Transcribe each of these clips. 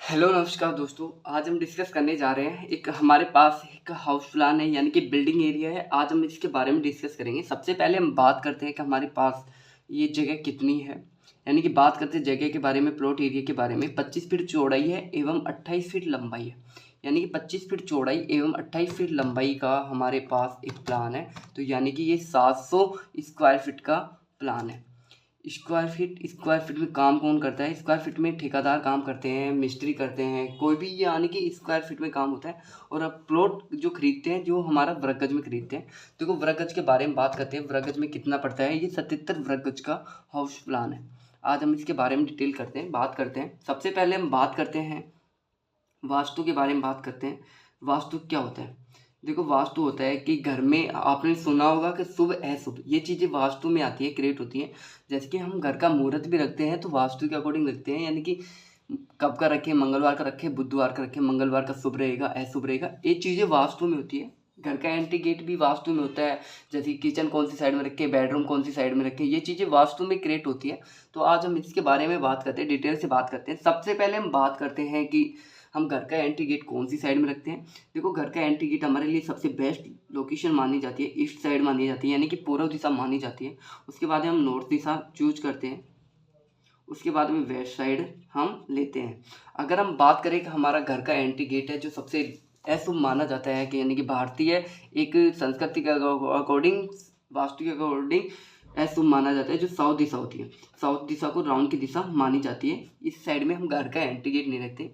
Hello नमस्कार दोस्तों। आज हम डिस्कस करने जा रहे हैं एक हमारे पास एक हाउस प्लान है यानी कि बिल्डिंग एरिया है। आज हम इसके बारे में डिस्कस करेंगे। सबसे पहले हम बात करते हैं कि हमारे पास ये जगह कितनी है, यानी कि बात करते हैं जगह के बारे में। प्लॉट एरिया के बारे में 25 फीट चौड़ाई है एवं 28 फीट लंबाई है, यानी कि 25 फीट चौड़ाई एवं 28 फीट लंबाई का हमारे पास एक प्लान है। तो यानी कि ये 700 स्क्वायर फीट का प्लान है। स्क्वायर फीट में काम कौन करता है? स्क्वायर फीट में ठेकेदार काम करते हैं, मिस्त्री करते हैं, कोई भी, यानी कि स्क्वायर फीट में काम होता है। और अब प्लॉट जो खरीदते हैं, जो हमारा वर्ग गज में खरीदते हैं। देखो वर्ग गज के बारे में बात करते हैं, वर्ग गज में कितना पड़ता है। ये 77 वर्ग गज का हाउस प्लान है। आज हम इसके बारे में डिटेल करते हैं, बात करते हैं। सबसे पहले हम बात करते हैं वास्तु के बारे में। बात करते हैं वास्तु क्या होता है। देखो वास्तु होता है कि घर में आपने सुना होगा कि शुभ अशुभ, ये चीज़ें वास्तु में आती है, क्रिएट होती हैं। जैसे कि हम घर का मुहूर्त भी रखते हैं तो वास्तु के अकॉर्डिंग रखते हैं, यानी कि कब का रखें, मंगलवार का रखें, बुधवार का रखें, मंगलवार का शुभ रहेगा, अशुभ रहेगा, ये चीज़ें वास्तु में होती है। घर का एंट्री गेट भी वास्तु में होता है। जैसे किचन कौन सी साइड में रखें, बेडरूम कौन सी साइड में रखें, ये चीज़ें वास्तु में क्रिएट होती है। तो आज हम इसके बारे में बात करते हैं, डिटेल से बात करते हैं। सबसे पहले हम बात करते हैं कि हम घर का एंट्री गेट कौन सी साइड में रखते हैं। देखो घर का एंट्री गेट हमारे लिए सबसे बेस्ट लोकेशन मानी जाती है, ईस्ट साइड मानी जाती है, यानी कि पूर्व दिशा मानी जाती है। उसके बाद हम नॉर्थ दिशा चूज करते हैं। उसके बाद में वेस्ट साइड हम लेते हैं। अगर हम बात करें कि हमारा घर का एंट्री गेट है जो सबसे अशुभ माना जाता है, कि यानी कि भारतीय एक संस्कृति के अकॉर्डिंग, वास्तु के अकॉर्डिंग अशुभ माना जाता है, जो साउथ दिशा होती है। साउथ दिशा को राउंड की दिशा मानी जाती है। इस साइड में हम घर का एंट्री गेट नहीं रखते।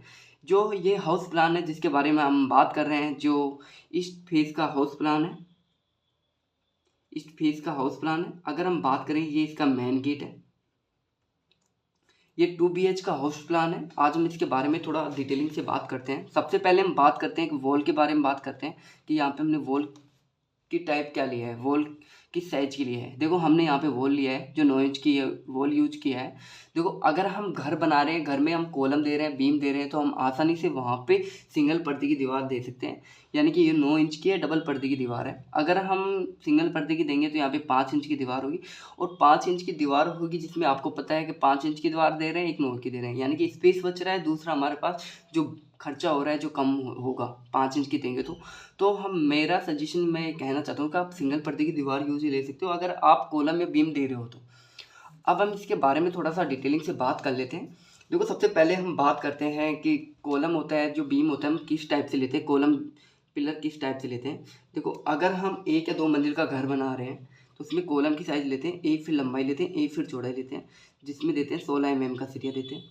जो ये हाउस प्लान है जिसके बारे में हम बात कर रहे हैं, जो ईस्ट फेस का हाउस प्लान है, ईस्ट फेस का हाउस प्लान है। अगर हम बात करें, ये इसका मेन गेट है। ये 2 BH का हाउस प्लान है। आज हम इसके बारे में थोड़ा डिटेलिंग से बात करते हैं। सबसे पहले हम बात करते हैं कि वॉल के बारे में बात करते हैं, कि यहाँ पे हमने वॉल की टाइप क्या लिया है, वॉल किस साइज की लिया है। देखो हमने यहाँ पे वॉल लिया है जो 9 इंच की है, वॉल यूज किया है। देखो अगर हम घर बना रहे हैं, घर में हम कॉलम दे रहे हैं, बीम दे रहे हैं, तो हम आसानी से वहाँ पे सिंगल पर्दे की दीवार दे सकते हैं। यानी कि ये 9 इंच की है, डबल पर्दे की दीवार है। अगर हम सिंगल पर्दे की देंगे तो यहाँ पे 5 इंच की दीवार होगी। और 5 इंच की दीवार होगी जिसमें आपको पता है कि 5 इंच की दीवार दे रहे हैं, एक 9 की दे रहे हैं, यानी कि स्पेस बच रहा है। दूसरा हमारे पास जो खर्चा हो रहा है, जो कम होगा 5 इंच की देंगे तो हम, मेरा सजेशन मैं कहना चाहता हूँ कि आप सिंगल पर्दे की दीवार यूज ही ले सकते हो, अगर आप कॉलम या बीम दे रहे हो तो। अब हम इसके बारे में थोड़ा सा डिटेलिंग से बात कर लेते हैं। देखो सबसे पहले हम बात करते हैं कि कॉलम होता है, जो बीम होता है, हम किस टाइप से लेते हैं, कॉलम पिलर किस टाइप से लेते हैं। देखो अगर हम 1 या 2 मंजिल का घर बना रहे हैं तो उसमें कॉलम की साइज लेते हैं, 1 फीट लंबाई लेते हैं, 1 फीट चौड़ाई लेते हैं, जिसमें देते हैं 16 mm का सरिया देते हैं।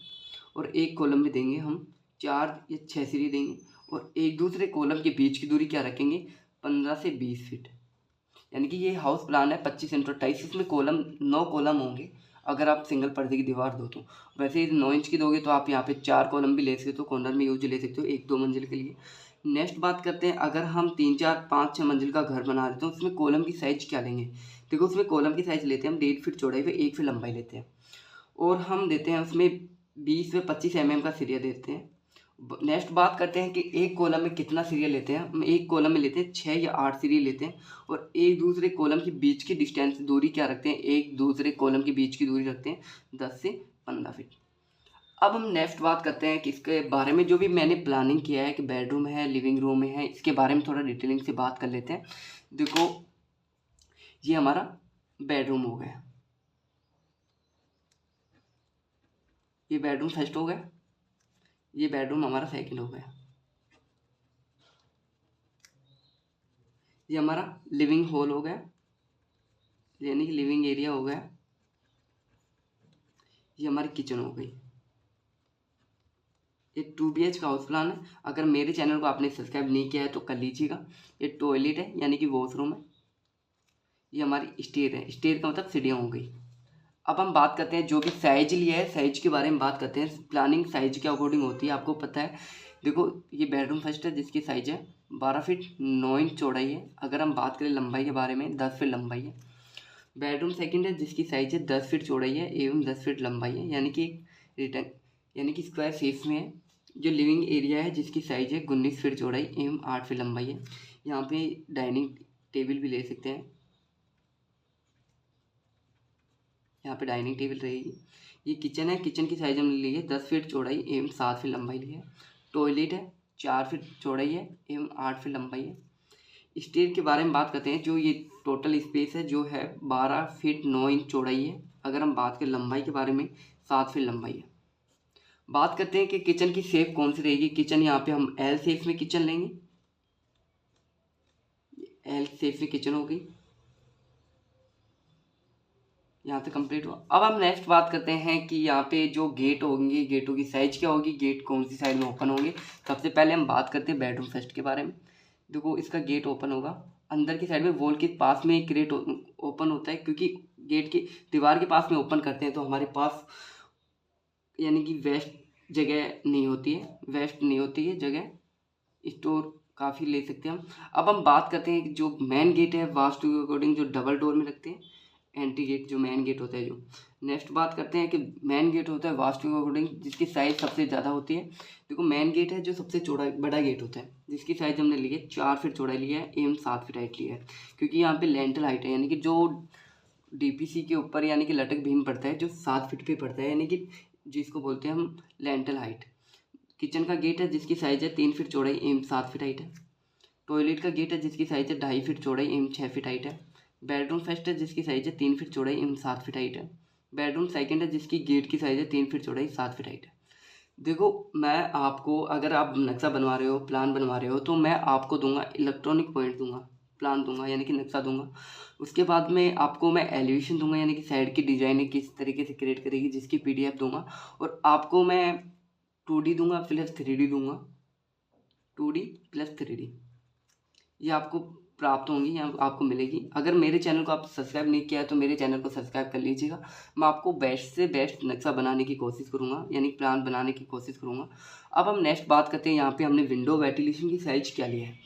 और एक कॉलम में देंगे हम 4 या 6 सीढ़ी देंगे। और एक दूसरे कॉलम के बीच की दूरी क्या रखेंगे, 15 से 20 फीट। यानी कि ये हाउस प्लान है 25 x 28, इसमें कॉलम 9 कॉलम होंगे अगर आप सिंगल पर्दे की दीवार दो तो। वैसे 9 इंच की दोगे तो आप यहाँ पे 4 कॉलम भी ले सकते हो, कॉर्नर में यूज ले सकते हो 1-2 मंजिल के लिए। नेक्स्ट बात करते हैं, अगर हम 3-4-5-6 मंजिल का घर बना रहे हैं तो उसमें कॉलम की साइज क्या लेंगे। देखो उसमें कॉलम की साइज लेते हैं हम 1.5 फीट चौड़ाई पे 1 फीट लंबाई लेते हैं। और हम देते हैं उसमें 20 से 25 mm का सरिया देते हैं। नेक्स्ट बात करते हैं कि एक कॉलम में कितना सीरियल लेते हैं। हम एक कॉलम में लेते हैं 6 या 8 सीरियल लेते हैं। और एक दूसरे कॉलम के बीच की डिस्टेंस, दूरी क्या रखते हैं, एक दूसरे कॉलम के बीच की दूरी रखते हैं 10 से 15 फीट। अब हम नेक्स्ट बात करते हैं कि इसके बारे में जो भी मैंने प्लानिंग किया है कि बेडरूम है, लिविंग रूम है, इसके बारे में थोड़ा डिटेलिंग से बात कर लेते हैं। देखो ये हमारा बेडरूम हो गया, ये बेडरूम फर्स्ट हो गया, ये बेडरूम हमारा सेकंड हो गया, ये हमारा लिविंग हॉल हो गया, यानी कि लिविंग एरिया हो गया, ये हमारी किचन हो गई। ये 2 BH का हाउस प्लान है। अगर मेरे चैनल को आपने सब्सक्राइब नहीं किया है तो कर लीजिएगा। ये टॉयलेट है यानी कि वॉशरूम है। ये हमारी स्टेयर है, स्टेयर का मतलब सीढ़ियाँ हो गई। अब हम बात करते हैं जो भी साइज लिया है, साइज के बारे में बात करते हैं। प्लानिंग साइज के अकॉर्डिंग होती है, आपको पता है। देखो ये बेडरूम फर्स्ट है जिसकी साइज है 12 फीट 9 इंच चौड़ाई है। अगर हम बात करें लंबाई के बारे में, 10 फीट लंबाई है। बेडरूम सेकंड है जिसकी साइज है 10 फीट चौड़ाई है एवं 10 फीट लंबाई है, यानी कि रिटर्न, यानी कि स्क्वायर शेप में है। जो लिविंग एरिया है जिसकी साइज है 19 फीट चौड़ाई एवं 8 फीट लंबाई है। यहाँ पे डाइनिंग टेबल भी ले सकते हैं। यहाँ पे डाइनिंग टेबल रहेगी। ये किचन है, किचन की साइज हमने ली है 10 फीट चौड़ाई एवं 7 फीट लंबाई ली है। टॉयलेट है 4 फीट चौड़ाई है एवं 8 फीट लंबाई है। स्टेयर के बारे में बात करते हैं, जो ये टोटल स्पेस है जो है 12 फीट 9 इंच चौड़ाई है। अगर हम बात करें लंबाई के बारे में 7 फीट लंबाई है। बात करते हैं कि किचन की शेप कौन सी रहेगी। किचन यहाँ पे हम एल शेप में किचन लेंगे, एल शेप में किचन होगी। यहाँ तक कंप्लीट हुआ। अब हम नेक्स्ट बात करते हैं कि यहाँ पे जो गेट होंगे, गेटों की साइज क्या होगी, गेट कौन सी साइड में ओपन होंगे। सबसे पहले हम बात करते हैं बेडरूम फर्स्ट के बारे में। देखो इसका गेट ओपन होगा, अंदर की साइड में वॉल के पास में एक गेट ओपन होता है, क्योंकि गेट की दीवार के पास में ओपन करते हैं तो हमारे पास यानी कि वेस्ट जगह नहीं होती है, वेस्ट नहीं होती है जगह, स्टोर काफ़ी ले सकते हैं हम। अब हम बात करते हैं कि जो मेन गेट है वास्तु के अकॉर्डिंग जो डबल डोर में रखते हैं, एंट्री गेट जो मेन गेट होता है जो। नेक्स्ट बात करते हैं कि मेन गेट होता है वास्तु के अकॉर्डिंग जिसकी साइज़ सबसे ज़्यादा होती है। देखो मेन गेट है जो सबसे चौड़ा बड़ा गेट होता है, जिसकी साइज़ हमने ली है 4 फीट चौड़ाई लिया है एवं 7 फीट हाइट लिया है, क्योंकि यहाँ पे लेंटल हाइट है, यानी कि जो डीपीसी के ऊपर यानी कि लटक बीम पड़ता है जो 7 फीट पे पड़ता है, यानी कि जिसको बोलते हैं हम लेंटल हाइट। किचन का गेट है जिसकी साइज़ है 3 फीट चौड़ाई एवं 7 फीट हाइट है। टॉयलेट का गेट है जिसकी साइज़ है 2.5 फीट चौड़ाई एवं 6 फीट हाइट है। बेडरूम फर्स्ट है जिसकी साइज़ है 3 फीट चौड़ाई एवं 7 फीट हाइट है। बेडरूम सेकंड है जिसकी गेट की साइज़ है 3 फीट चौड़ाई 7 फीट हाइट है। देखो मैं आपको, अगर आप नक्शा बनवा रहे हो, प्लान बनवा रहे हो, तो मैं आपको दूंगा इलेक्ट्रॉनिक पॉइंट दूंगा, प्लान दूंगा यानी कि नक्शा दूंगा। उसके बाद में आपको मैं एलिवेशन दूंगा, यानी कि साइड की डिजाइनिंग किस तरीके से क्रिएट करेगी जिसकी पीडीएफ दूंगा। और आपको मैं 2D दूंगा प्लस 3D दूंगा, 2D प्लस 3D ये आपको प्राप्त होंगी या आपको मिलेगी। अगर मेरे चैनल को आप सब्सक्राइब नहीं किया है तो मेरे चैनल को सब्सक्राइब कर लीजिएगा। मैं आपको बेस्ट से बेस्ट नक्शा बनाने की कोशिश करूँगा, यानी प्लान बनाने की कोशिश करूँगा। अब हम नेक्स्ट बात करते हैं, यहाँ पे हमने विंडो वेंटिलेशन की साइज़ क्या लिया है।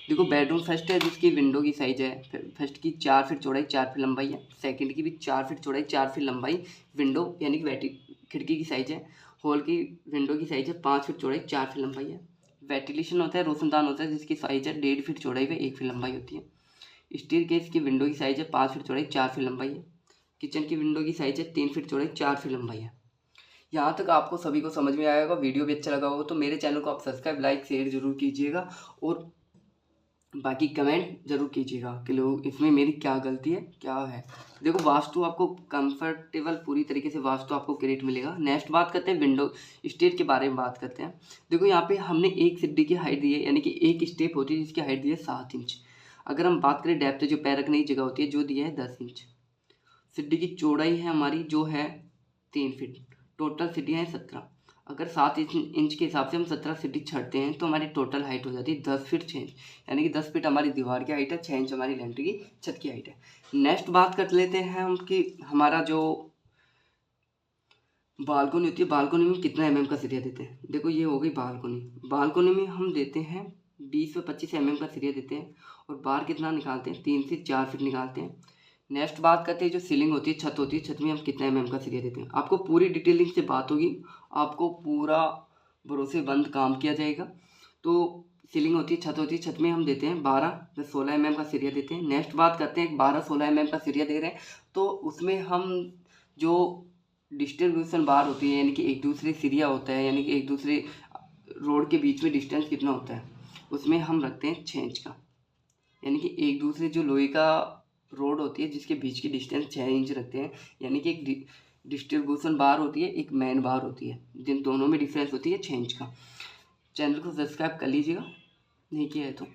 देखो बेडरूम फर्स्ट है जिसकी विंडो की साइज़ है, फर्स्ट की 4 फीट चौड़ाई 4 फीट लंबाई है। सेकंड की भी 4 फीट चौड़ाई 4 फीट लंबाई विंडो यानी कि खिड़की की साइज़ है। हॉल की विंडो की साइज़ है 5 फीट चौड़ाई 4 फीट लंबाई है। वेंटिलेशन होता है, रोशनदान होता है जिसकी साइज़ है 1.5 फीट चौड़ाई व 1 फीट लंबाई होती है। स्टेयरकेस की विंडो की साइज़ है 5 फीट चौड़ाई 4 फीट लंबाई है। किचन की विंडो की साइज़ है 3 फीट चौड़ाई 4 फीट लंबाई है। यहाँ तक आपको सभी को समझ में आया होगा। वीडियो भी अच्छा लगा होगा तो मेरे चैनल को आप सब्सक्राइब लाइक शेयर जरूर कीजिएगा, और बाकी कमेंट जरूर कीजिएगा कि लोग इसमें मेरी क्या गलती है क्या है। देखो वास्तु आपको कंफर्टेबल पूरी तरीके से वास्तु आपको क्रिएट मिलेगा। नेक्स्ट बात करते हैं विंडो स्टेप के बारे में बात करते हैं। देखो यहाँ पे हमने एक सीढ़ी की हाइट दी है, यानी कि एक स्टेप होती है जिसकी हाइट दी है 7 इंच। अगर हम बात करें डेप्थ जो पैर रखने की जगह होती है जो दी है 10 इंच। सीढ़ी की चौड़ाई है हमारी जो है 3 फीट। टोटल सीढ़ियाँ हैं 17। अगर 7 इंच के हिसाब से हम 17 सीढ़ी छड़ते हैं तो हमारी टोटल हाइट हो जाती है 10 फीट 6 इंच, यानी कि 10 फीट हमारी दीवार की हाइट है, 6 इंच हमारी लेंटर की छत की हाइट है। नेक्स्ट बात कर लेते हैं हम कि हमारा जो बालकोनी होती है, बालकोनी में कितना mm का सरिया देते हैं। देखो ये हो गई बालकोनी। बालकोनी में हम देते हैं 20 व 25 mm का सरिया देते हैं, और बाहर कितना निकालते हैं 3 से 4 फीट निकालते हैं। नेक्स्ट बात करते हैं जो सीलिंग होती है, छत होती है, छत में हम कितना mm का सरिया देते हैं। आपको पूरी डिटेलिंग से बात होगी, आपको पूरा भरोसेमंद काम किया जाएगा। तो सीलिंग होती है, छत होती है, छत में हम देते हैं 12 व 16 mm का सरिया देते हैं। नेक्स्ट बात करते हैं 12-16 mm का सरिया दे रहे हैं तो उसमें हम जो डिस्ट्रीब्यूशन बार होती है, यानी कि एक दूसरे सरिया होता है, यानी कि एक दूसरे रोड के बीच में डिस्टेंस कितना होता है, उसमें हम रखते हैं 6 इंच का। यानी कि एक दूसरे जो लोहे का रोड होती है जिसके बीच की डिस्टेंस 6 इंच रखते हैं, यानी कि एक डिस्ट्रीब्यूशन बार होती है, एक मेन बार होती है, जिन दोनों में डिफरेंस होती है 6 इंच का। चैनल को सब्सक्राइब कर लीजिएगा नहीं किया है तो।